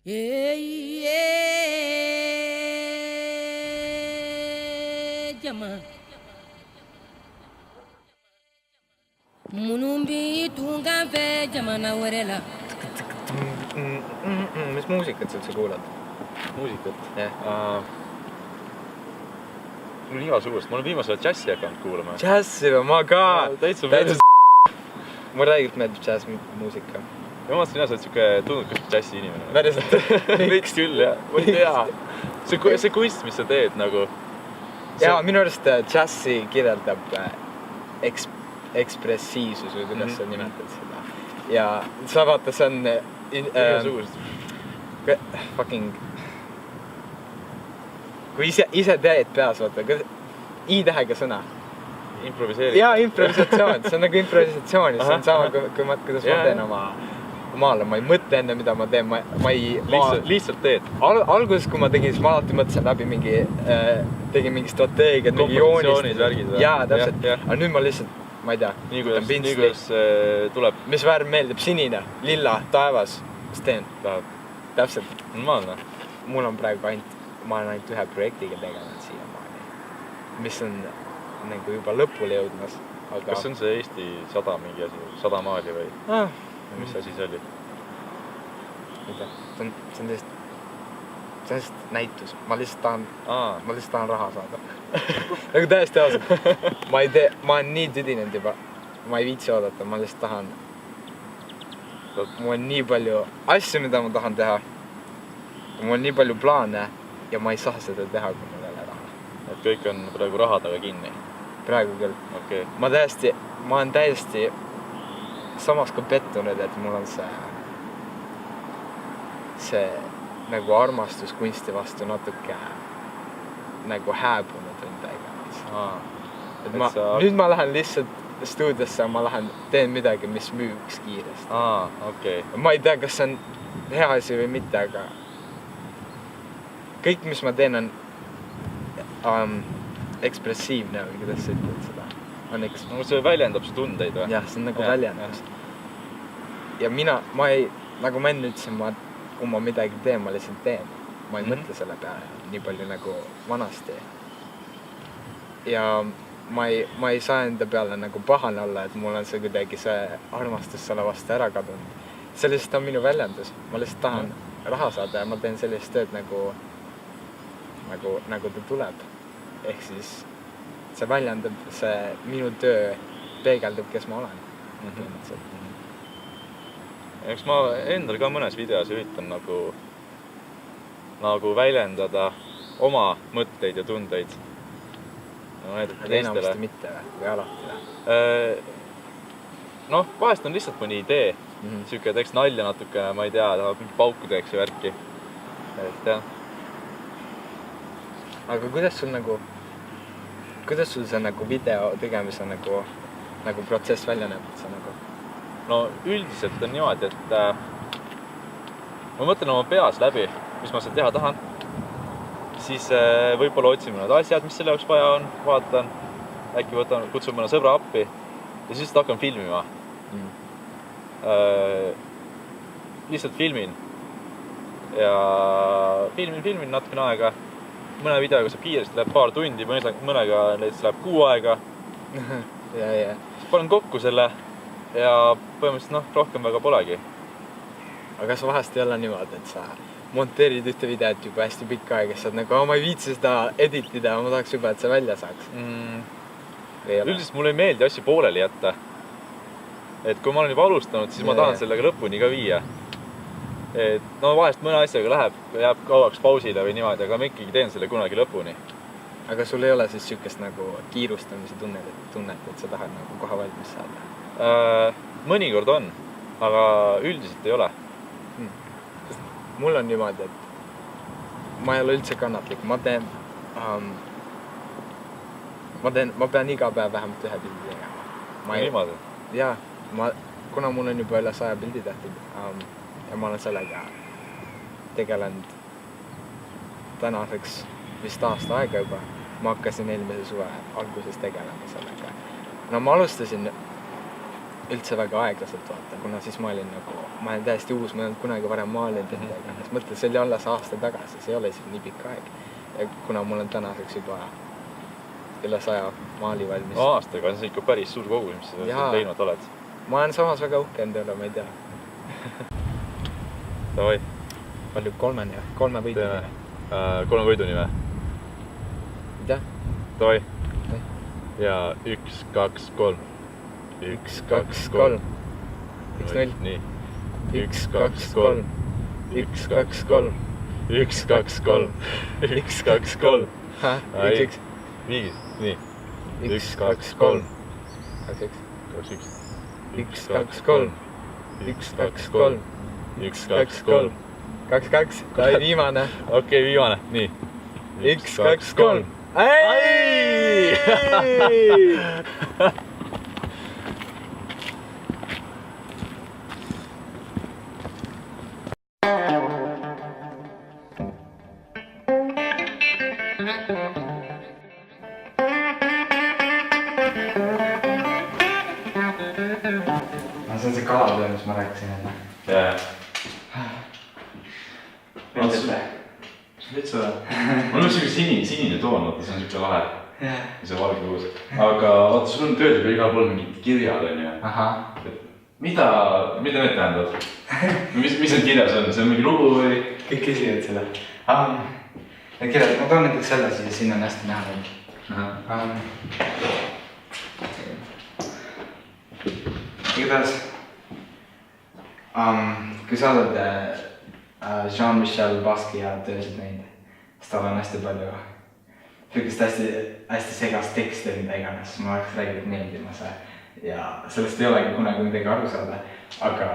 Jama Munumbi tungan fe jamana wɛrɛ la. Mis muusikat sa üldse kuulad? Muusikat? Jah. Mul on igasugust. Ma olen viimasel ajal džässi hakanud kuulama. Džässi või? Ma ka! Täitsa Mul räägilt meeldib džässmuusika. Ja ma mõtlesin, sa oled siuke tunnukas džässi inimene. Päriselt? Võiks küll, jah. Ma ei tea. See kunst, mis sa teed nagu... Jaa, minu arust džässi kirjeldab ekspressiivsus või kuidas sa nimetad seda. Ja sa vaata, see on... Igasugust. Fucking... Kui ise teed peas, vaata, i-tähega sõna. Improviseerid. Jaa, improvisatsioon. See on nagu improvisatsioon. See on sama, kuidas ma teen oma maale. Ma ei mõtle enne, mida ma teen. Lihtsalt teed. Alguses, kui ma tegin, siis ma alati mõtlesin läbi tegin mingi strateegiad, mingi joonist. Kompozitsioonid, värgid. Jaa, täpselt. Aga nüüd ma lihtsalt, ma ei tea. Nii kuidas tuleb. Mis värv meeldib? Sinine, lilla, taevas. Mis teen? Täpselt. Normaalne. Mul on praegu ma olen ainult ühe projektiga tegelenud siiamaani, mis on nagu juba lõpule jõudmas. Kas on see Eesti 100 mingi asi, 100 maali või? Mis asi see oli? See on lihtsalt näitus. Ma lihtsalt tahan raha saada. Nagu täiesti ausalt. Ma olen nii tüdinenud juba. Ma ei viitsi oodata, ma lihtsalt tahan. Mul on nii palju asju, mida ma tahan teha. Mul on nii palju plaane. Ja ma ei saa seda teha, kui mul ei ole raha. Et kõik on praegu raha taga kinni? Praegu küll. Okay. Ma olen täiesti samas ka pettunud, et mul on see nagu armastus kunsti vastu natuke nagu hääbunud midagi. Nüüd ma lähen lihtsalt stuudiosse, ma teen midagi, mis müüks kiiresti. Okay. Ma ei tea, kas see on hea asi või mitte, aga kõik, mis ma teen, on ekspressiivne või kuidas sa ütled seda. See väljendab su tundeid või? Jah, see on nagu väljendus. Ja nagu ma enne ütlesin, kui ma midagi teen, ma lihtsalt teen. Ma ei mõtle selle peale nii palju nagu vanasti. Ja ma ei saa enda peale nagu pahane olla, et mul on see kuidagi see armastus selle vastu ära kadunud. See lihtsalt on minu väljendus. Ma lihtsalt tahan raha saada ja ma teen sellist tööd nagu ta tuleb. Ehk siis see väljendab, see minu töö peegeldab, kes ma olen. Eks ma endal ka mõnes videos üritan nagu väljendada oma mõtteid ja tundeid. Aga enamasti mitte või alati või? Vahest on lihtsalt mõni idee. Siuke teeks nalja natuke, ma ei tea, tahab mingi pauku teeks ja värki. Et jah. Aga kuidas sul see nagu video tegemise nagu protsess välja näeb? No üldiselt on niimoodi, et ma mõtlen oma peas läbi, mis ma seal teha tahan. Siis võib-olla otsime need asjad, mis selle jaoks vaja on, vaatan. Äkki kutsun mõne sõbra appi ja siis hakkan filmima. Lihtsalt filmin. Ja filmin natukene aega. Mõne videoga saab kiiresti, läheb paar tundi, mõnega näiteks läheb 6 aega. Siis panen kokku selle ja põhimõtteliselt rohkem väga polegi. Aga kas vahest ei ole niimoodi, et sa monteerid ühte videot juba hästi pikka aega, siis sa oled nagu, ma ei viitsi seda editida, ma tahaks juba, et see välja saaks? Üldiselt mulle ei meeldi asju pooleli jätta. Et kui ma olen juba alustanud, siis ma tahan sellega lõpuni ka viia. Et vahest mõne asjaga jääb kauaks pausile või niimoodi, aga ma ikkagi teen selle kunagi lõpuni. Aga sul ei ole siis sükest nagu kiirustamise tunnet, et sa tahad nagu kohe valmis saada? Mõnikord on, aga üldiselt ei ole. Mul on niimoodi, et ma ei ole üldse kannatlik. Ma pean iga päev vähemalt ühe pildi tegema. Niimoodi? Jaa, kuna mul on juba üle 100 pildi tehtud ja ma olen sellega tegelenud tänaseks vist aasta aega juba. Ma hakkasin eelmise suve alguses tegelema sellega. No ma alustasin üldse väga aeglaselt vaata, kuna siis ma olin täiesti uus, ma ei olnud kunagi varem maalinud, et siis mõtlen, see oli alles aasta tagasi, see ei ole isegi nii pikk aeg. Ja kuna mul on tänaseks juba üle 100 maali valmis. Aastaga on see ikka päris suur kogus, mis sa teinud oled. Ma olen samas väga uhke endale, ma ei tea. Davai. Palju 3 võidu nime? 3 võidu nime. Mida? Davai. Ja 1, 2, 3. 1, 2, 3. 1-0. Nii. 1, 2, 3. 1, 2, 3. 1, 2, 3. 1, 2, 3. 1, 1. Viigis, nii. 1, 2, 3. 2, 1. 1, 2, 3. 1, 2, 3. 1, 2, 3. 2, 2. Ai, viimane. Okei, viimane. Nii. 1, 2, 3. Ai! See on see kalatöö, mis ma rääkisin enne. Jaa. Veits või? Mul on siuke sinine toon, vaata, see on siuke lahe. Ja see valge uus. Aga vaata, sul on tööd juba igal pool mingid kirjad, on ju. Mida need tähendavad? Mis need kirjas on? See on mingi lugu või? Kõik küsivad seda. Need kirjad, ma toon näiteks selle siia, siin on hästi näha veel. Igatahes, kui sa oled Jean-Michel Basquiat töösid näinud, siis tal on hästi palju niisugust hästi segast teksti, mida iganes, ma oleks rääginud meeldima see ja sellest ei olegi kunagi midagi aru saada, aga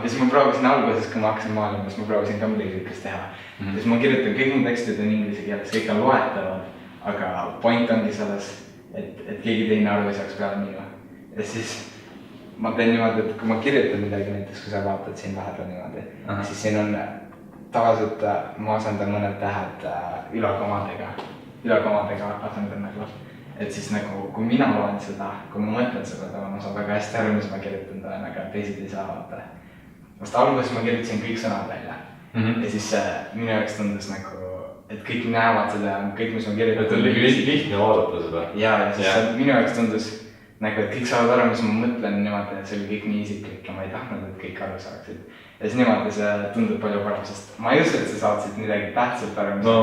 siis ma proovisin alguses, kui ma hakkasin maalima, siis ma proovisin ka midagi niisugust teha. Siis ma kirjutan, kõik mu tekstid on inglise keeles, kõik on loetavad, aga point ongi selles, et keegi teine aru ei saaks peale minu. Ja siis ma teen niimoodi, et kui ma kirjutan midagi, näiteks kui sa vaatad siin vahepeal niimoodi, siis siin on tavaliselt, ma asendan mõned tähed ülakomadega asendan nagu. Et siis nagu, kui mina loen seda, kui ma mõtlen seda, ma saan väga hästi aru, mis ma kirjutan tahan, aga teised ei saa vaata. Vast alguses ma kirjutasin kõik sõnad välja ja siis minu jaoks tundus nagu, et kõik näevad seda, kõik mis ma kirjutan. Et on lihtne vaadata seda. Ja siis minu jaoks tundus nagu, et kõik saavad aru, mis ma mõtlen niimoodi, et see oli kõik nii isiklik ja ma ei tahtnud, et kõik aru saaksid. Ja siis niimoodi see tundub palju parem, sest ma ei usu, et sa saatsid midagi tähtsalt aru. No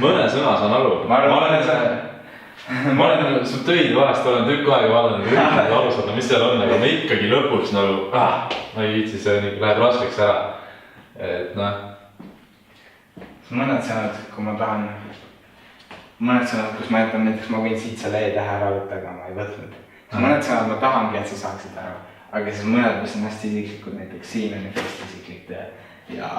mõne sõna saan aru. Ma olen su töid vahest olen tükk aega vaadanud ja üritanud aru saada, mis seal on, aga ma ikkagi lõpuks nagu, ma ei viitsi, see läheb raskeks ära. Et noh. Mõned sõnad, kui ma tahan, kus ma jätan näiteks, ma võin siit selle E-tähe ära võtta, aga ma ei võtnud. Mõned sõnad ma tahangi, et sa saaksid aru, aga siis mõned, mis on hästi isiklikud, näiteks siin on üks hästi isiklik töö ja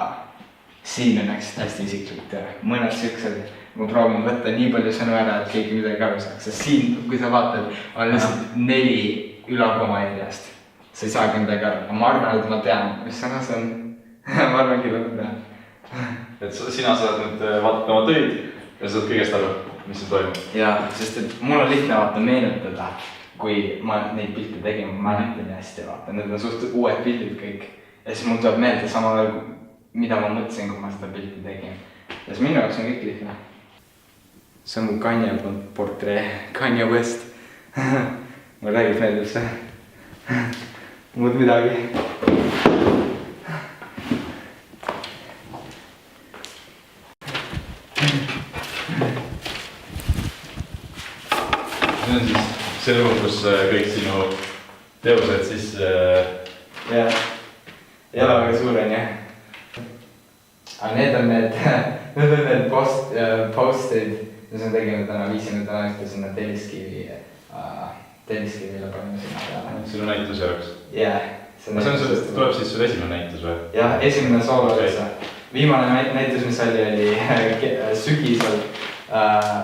siin on hästi isiklik töö. Mõned siuksed, ma proovin võtta nii palju sõnu ära, et keegi midagi aru saaks, sest siin, kui sa vaatad, on lihtsalt 4 ülakoma eljast. Sa ei saagi midagi aru, aga ma arvan, et ma tean, mis sõna see on. Ma arvan küll, et ma tean. Et sina saad nüüd vaadata oma töid ja saad kõigest aru, mis siin toimub. Jaa, sest et mul on lihtne vaata meenutada, kui ma neid pilte tegin, ma mäletan nii hästi vaata, need on suht uued pildid kõik. Ja siis mul tuleb meelde samal ajal, mida ma mõtlesin, kui ma seda pilti tegin. Ja siis minu jaoks on kõik lihtne. See on Kanye portree, Kanye West. Ma räägib meeldib see. Muud midagi. See on siis see lugu, kus kõik sinu teosed siis... Jah, ei ole väga suur on jah. Aga need on need postid, mis on tegime täna, viisime täna ühte sinna telliskivile panime sinna peale. Sinu näitus jaoks? Jah. Tuleb siis sul esimene näitus või? Jah, esimene soolodesse. Viimane näitus, mis oli sügisel,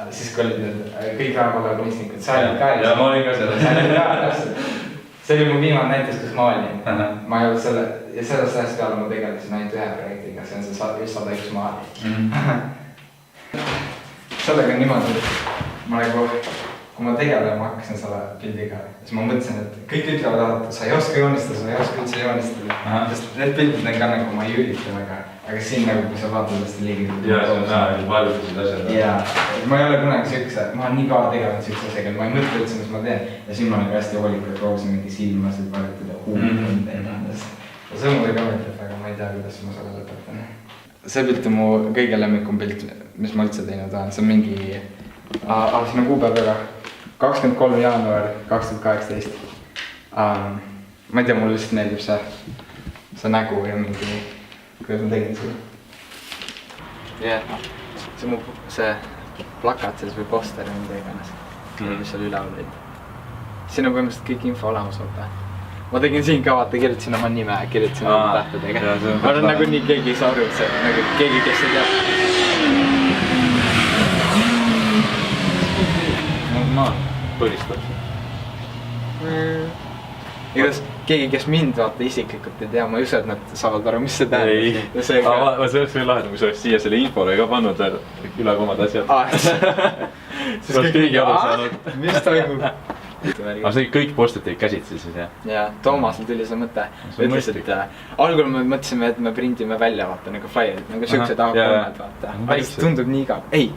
siis kui olid need kõik rahvale kunstnikud, sa olid ka. Ja ma olin ka selles. See oli mu viimane näitus, kus ma olin. Ma ei olnud selle, ja sellest ajast peale ma tegelesin ainult ühe projektiga, see on see 101 maali. Sellega on niimoodi, ma nagu kui ma tegelema hakkasin selle pildiga, siis ma mõtlesin, et kõik ütlevad, et sa ei oska joonistada, sa ei oska üldse joonistada. Sest need pildid on ka nagu ma ei ürita väga, aga siin nagu, kui sa vaatad hästi liigid. Jaa, see on näha, valgusid asjad. Jaa, ma ei ole kunagi siukse, ma olen nii kaua tegelenud siukse asjaga, ma ei mõtle üldse, mis ma teen. Ja siin ma olen hästi hoolikalt proovisin mingi silmasid vajutada, huumid endast. Ja see mulle ka mõtleb, aga ma ei tea, kuidas ma selle lõpetan. See pilt on mu kõige lemmikum pilt, mis ma üldse teinud olen. See on mingi, siin on kuupäev väga. 23. jaanuar 2018. Ma ei tea, mulle lihtsalt meeldib see nägu ja mingi, kuidas ma tegin seda. Yeah. See on mu plakat selles või poster või mida iganes, mis seal üleval olid. Siin on põhimõtteliselt kõik info olemas, vaata. Ma tegin siin ka, vaata, kirjutasin oma nime, kirjutasin oma tähtedega. Ma olen nagu nii keegi ei saa aru, et see nagu keegi, kes ei tea. Ma põlistab. Igas keegi, kes mind vaata isiklikult ei tea, ma ei usu, et nad saavad aru, mis see tähendab. See oleks veel lahedam, kui sa oleks siia selle infole ka pannud veel ülekomad asjad. Siis keegi aru saanud. Mis toimub? Aga see kõik postid teid käsitsi siis, jah? Jaa, Toomasel tuli see mõte. Ütles, et algul me mõtlesime, et me prindime välja, vaata, nagu flyerid, nagu siuksed A3-d, vaata. Aga see tundub nii igav. Ei,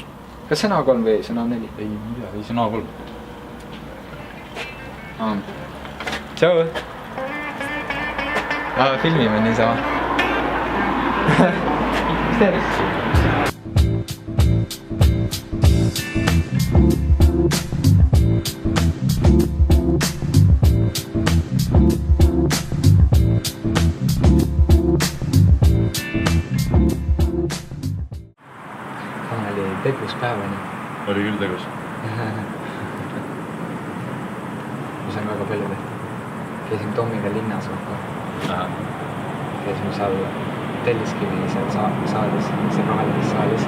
kas see on A3 või see on A4? Ei, see on A3. Tšau! Filmime niisama. Mis teed? Oli tegus päevani. Oli küll tegus. Ma sain väga palju tehtud. Käisin Tomiga linnas vaata. Käisime seal Telliskivi seal saalis, seal rohelises saalis.